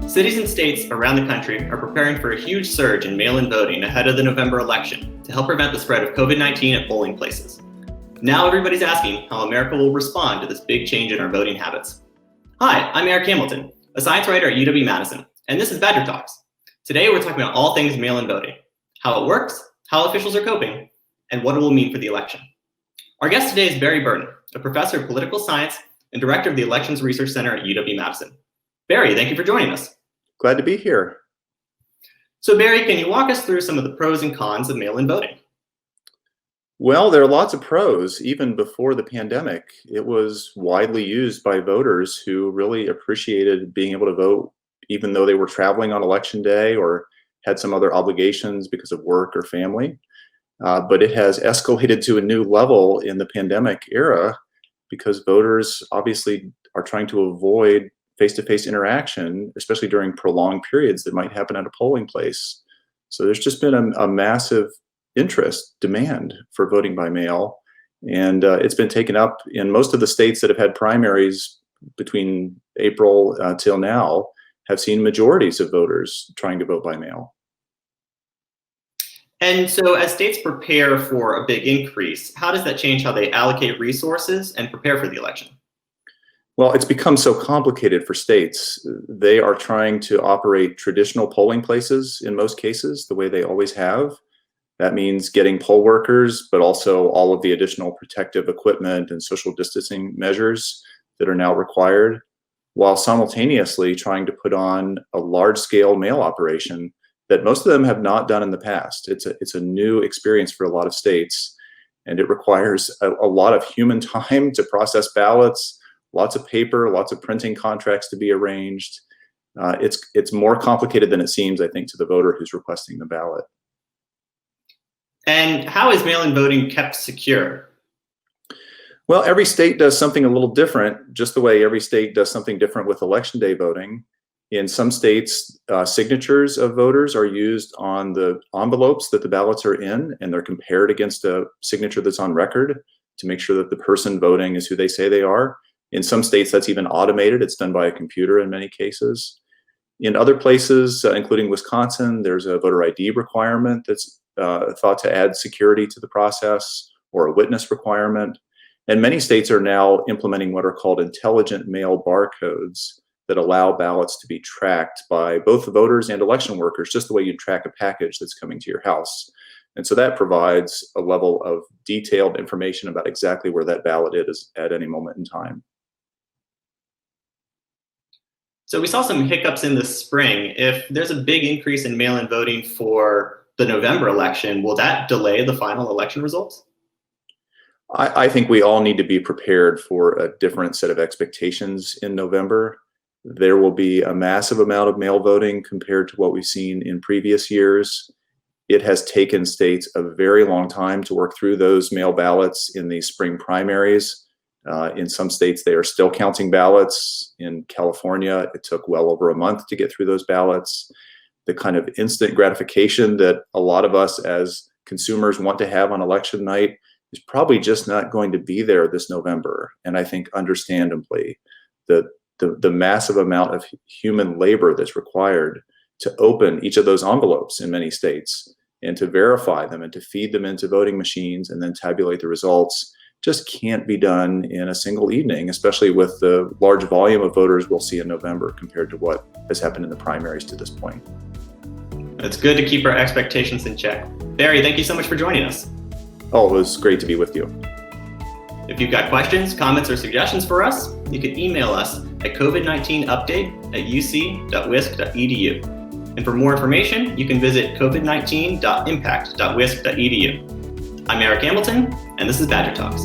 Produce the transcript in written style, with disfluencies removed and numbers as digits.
Cities and states around the country are preparing for a huge surge in mail-in voting ahead of the November election to help prevent the spread of COVID-19 at polling places. Now everybody's asking how America will respond to this big change in our voting habits. Hi, I'm Eric Hamilton, a science writer at UW-Madison, and this is Badger Talks. Today we're talking about all things mail-in voting, how it works, how officials are coping, and what it will mean for the election. Our guest today is Barry Burton, a professor of political science and director of the Elections Research Center at UW-Madison. Barry, thank you for joining us. Glad to be here. So Barry, can you walk us through some of the pros and cons of mail-in voting? Well, there are lots of pros. Even before the pandemic, it was widely used by voters who really appreciated being able to vote, even though they were traveling on election day or had some other obligations because of work or family. But it has escalated to a new level in the pandemic era because voters obviously are trying to avoid face-to-face interaction, especially during prolonged periods that might happen at a polling place. So there's just been a massive demand for voting by mail. And it's been taken up in most of the states that have had primaries between April till now, have seen majorities of voters trying to vote by mail. And so as states prepare for a big increase, how does that change how they allocate resources and prepare for the election? Well, it's become so complicated for states. They are trying to operate traditional polling places in most cases, the way they always have. That means getting poll workers, but also all of the additional protective equipment and social distancing measures that are now required, while simultaneously trying to put on a large-scale mail operation that most of them have not done in the past. It's a new experience for a lot of states, and it requires a lot of human time to process ballots, lots of paper, lots of printing contracts to be arranged. It's more complicated than it seems, I think, to the voter who's requesting the ballot. And how is mail-in voting kept secure? Well, every state does something a little different, just the way every state does something different with election day voting. In some states, signatures of voters are used on the envelopes that the ballots are in, and they're compared against a signature that's on record to make sure that the person voting is who they say they are. In some states, that's even automated. It's done by a computer in many cases. In other places, including Wisconsin, there's a voter ID requirement that's thought to add security to the process, or a witness requirement. And many states are now implementing what are called intelligent mail barcodes that allow ballots to be tracked by both the voters and election workers, just the way you track a package that's coming to your house. And so that provides a level of detailed information about exactly where that ballot is at any moment in time. So we saw some hiccups in the spring. If there's a big increase in mail-in voting for the November election, will that delay the final election results? I think we all need to be prepared for a different set of expectations in November. There will be a massive amount of mail voting compared to what we've seen in previous years. It has taken states a very long time to work through those mail ballots in the spring primaries. In some states, they are still counting ballots. In California, it took well over a month to get through those ballots. The kind of instant gratification that a lot of us as consumers want to have on election night is probably just not going to be there this November. And I think understandably, the massive amount of human labor that's required to open each of those envelopes in many states and to verify them and to feed them into voting machines and then tabulate the results just can't be done in a single evening, especially with the large volume of voters we'll see in November compared to what has happened in the primaries to this point. It's good to keep our expectations in check. Barry, thank you so much for joining us. Oh, it was great to be with you. If you've got questions, comments, or suggestions for us, you can email us at covid19update@uc.wisc.edu. And for more information, you can visit covid19.impact.wisc.edu. I'm Eric Hamilton, and this is Badger Talks.